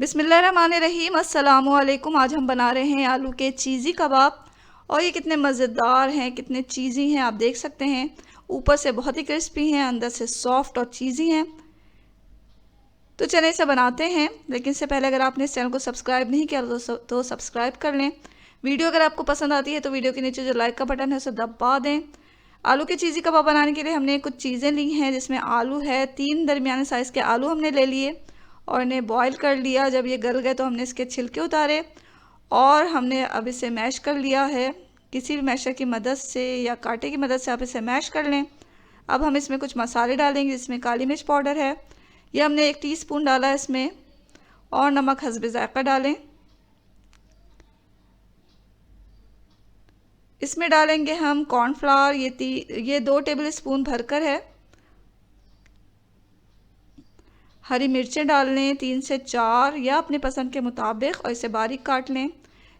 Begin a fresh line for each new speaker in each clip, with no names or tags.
बिस्मिल्लाहिर्रहमानिर्रहीम, अस्सलामुअलैकुम। आज हम बना रहे हैं आलू के चीज़ी कबाब और ये कितने मज़ेदार हैं, कितने चीज़ी हैं, आप देख सकते हैं। ऊपर से बहुत ही क्रिस्पी हैं, अंदर से सॉफ्ट और चीज़ी हैं। तो चलिए इसे बनाते हैं, लेकिन इससे पहले अगर आपने इस चैनल को सब्सक्राइब नहीं किया तो सब्सक्राइब कर लें। वीडियो अगर आपको पसंद आती है तो वीडियो के नीचे जो लाइक का बटन है उसे दबा दें। आलू के चीज़ी कबाब बनाने के लिए हमने कुछ चीज़ें ली हैं, जिसमें आलू है। 3 दरमियाने साइज़ के आलू हमने ले लिए और इन्हें बॉईल कर लिया। जब ये गल गए तो हमने इसके छिलके उतारे और हमने अब इसे मैश कर लिया है। किसी भी मैशर की मदद से या कांटे की मदद से आप इसे मैश कर लें। अब हम इसमें कुछ मसाले डालेंगे, जिसमें काली मिर्च पाउडर है, यह हमने 1 टीस्पून डाला है इसमें, और नमक हस्बे ज़ायक़ा डालें। इसमें डालेंगे हम कॉर्नफ्लावर, ये 2 टेबल स्पून भरकर है। हरी मिर्चें डाल लें 3 से 4 या अपने पसंद के मुताबिक, और इसे बारीक काट लें।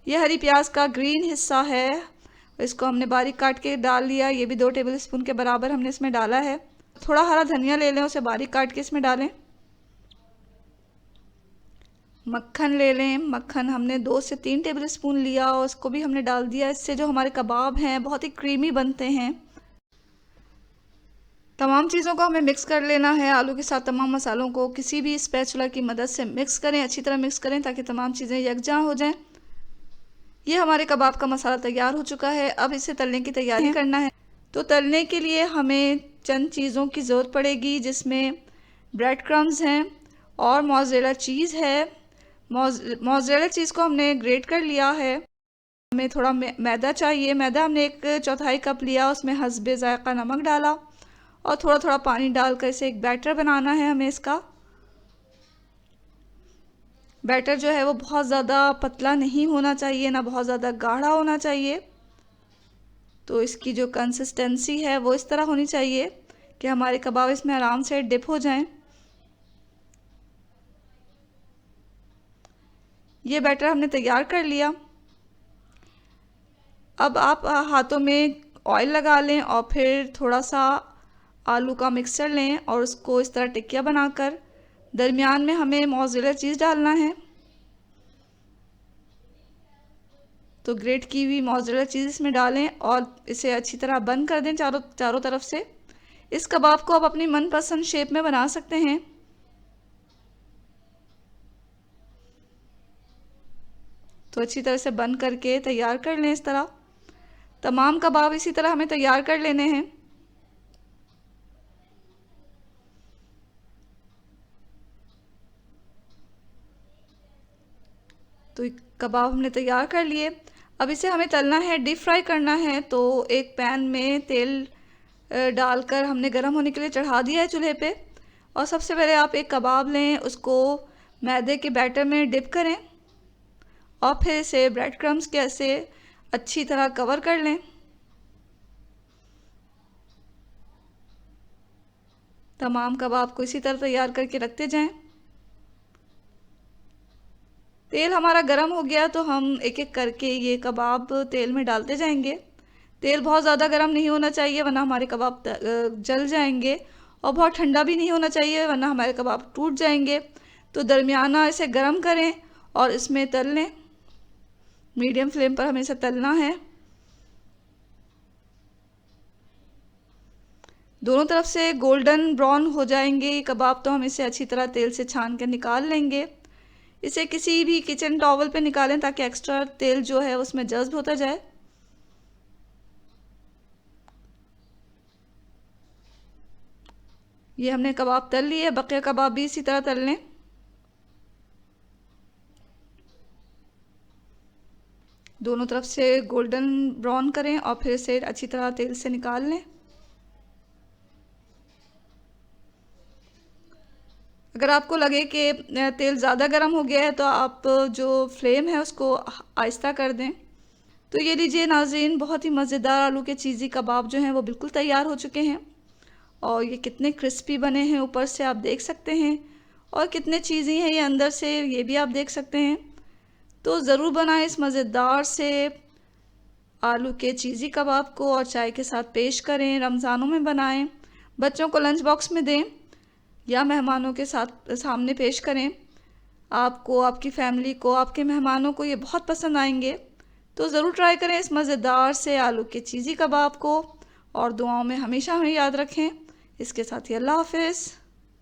यह हरी प्याज का ग्रीन हिस्सा है, इसको हमने बारीक काट के डाल लिया। ये भी 2 टेबल स्पून के बराबर हमने इसमें डाला है। थोड़ा हरा धनिया ले लें, उसे बारीक काट के इसमें डालें। मक्खन ले लें, मक्खन हमने 2 से 3 टेबल स्पून लिया और उसको भी हमने डाल दिया। इससे जो हमारे कबाब हैं बहुत ही क्रीमी बनते हैं। तमाम चीज़ों को हमें मिक्स कर लेना है। आलू के साथ तमाम मसालों को किसी भी स्पैचुला की मदद से मिक्स करें, अच्छी तरह मिक्स करें ताकि तमाम चीज़ें यकजा हो जाएं। ये हमारे कबाब का मसाला तैयार हो चुका है। अब इसे तलने की तैयारी करना है। तो तलने के लिए हमें चंद चीज़ों की ज़रूरत पड़ेगी, जिसमें ब्रेड क्रम्स हैं और मोज़रेला चीज़ है। मोज़रेला चीज़ को हमने ग्रेट कर लिया है। हमें थोड़ा मैदा चाहिए। मैदा हमने 1/4 कप लिया, उसमें हस्बे ज़ायक़ा नमक डाला और थोड़ा थोड़ा पानी डालकर इसे एक बैटर बनाना है हमें। इसका बैटर जो है वो बहुत ज़्यादा पतला नहीं होना चाहिए, ना बहुत ज़्यादा गाढ़ा होना चाहिए। तो इसकी जो कंसिस्टेंसी है वो इस तरह होनी चाहिए कि हमारे कबाब इसमें आराम से डिप हो जाएं। ये बैटर हमने तैयार कर लिया। अब आप हाथों में ऑयल लगा लें और फिर थोड़ा सा आलू का मिक्सचर लें और उसको इस तरह टिक्किया बनाकर दरमियान में हमें मोज़रेला चीज़ डालना है। तो ग्रेट की हुई मोज़रेला चीज़ इसमें डालें और इसे अच्छी तरह बंद कर दें चारों तरफ से। इस कबाब को आप अपनी मनपसंद शेप में बना सकते हैं। तो अच्छी तरह से बंद करके तैयार कर लें। इस तरह तमाम कबाब इसी तरह हमें तैयार कर लेने हैं। तो कबाब हमने तैयार कर लिए। अब इसे हमें तलना है, डीप फ्राई करना है। तो एक पैन में तेल डालकर हमने गर्म होने के लिए चढ़ा दिया है चूल्हे पे। और सबसे पहले आप एक कबाब लें, उसको मैदे के बैटर में डिप करें और फिर इसे ब्रेड क्रम्स के ऐसे अच्छी तरह कवर कर लें। तमाम कबाब को इसी तरह तैयार करके रखते जाएं। तेल हमारा गर्म हो गया तो हम एक एक करके ये कबाब तेल में डालते जाएंगे। तेल बहुत ज़्यादा गर्म नहीं होना चाहिए, वरना हमारे कबाब जल जाएंगे, और बहुत ठंडा भी नहीं होना चाहिए, वरना हमारे कबाब टूट जाएंगे। तो दरमियाना इसे गर्म करें और इसमें तल लें। मीडियम फ्लेम पर हमें इसे तलना है। दोनों तरफ से गोल्डन ब्राउन हो जाएंगे ये कबाब, तो हम इसे अच्छी तरह तेल से छान कर निकाल लेंगे। इसे किसी भी किचन टॉवल पे निकालें ताकि एक्स्ट्रा तेल जो है उसमें जज्ब होता जाए। ये हमने कबाब तल लिए, बकिया कबाब भी इसी तरह तल लें। दोनों तरफ से गोल्डन ब्राउन करें और फिर इसे अच्छी तरह तेल से निकाल लें। अगर आपको लगे कि तेल ज़्यादा गर्म हो गया है तो आप जो फ्लेम है उसको आहिस्ता कर दें। तो ये लीजिए नाज़रीन, बहुत ही मज़ेदार आलू के चीज़ी कबाब जो हैं वो बिल्कुल तैयार हो चुके हैं। और ये कितने क्रिस्पी बने हैं, ऊपर से आप देख सकते हैं, और कितने चीज़ी हैं ये अंदर से, ये भी आप देख सकते हैं। तो ज़रूर बनाएं इस मज़ेदार से आलू के चीज़ी कबाब को और चाय के साथ पेश करें। रमज़ानों में बनाएं, बच्चों को लंच बॉक्स में दें या मेहमानों के साथ सामने पेश करें। आपको, आपकी फैमिली को, आपके मेहमानों को ये बहुत पसंद आएंगे। तो ज़रूर ट्राई करें इस मज़ेदार से आलू के चीज़ी कबाब को, और दुआओं में हमेशा हमें याद रखें। इसके साथ ही अल्लाह हाफ़िज़।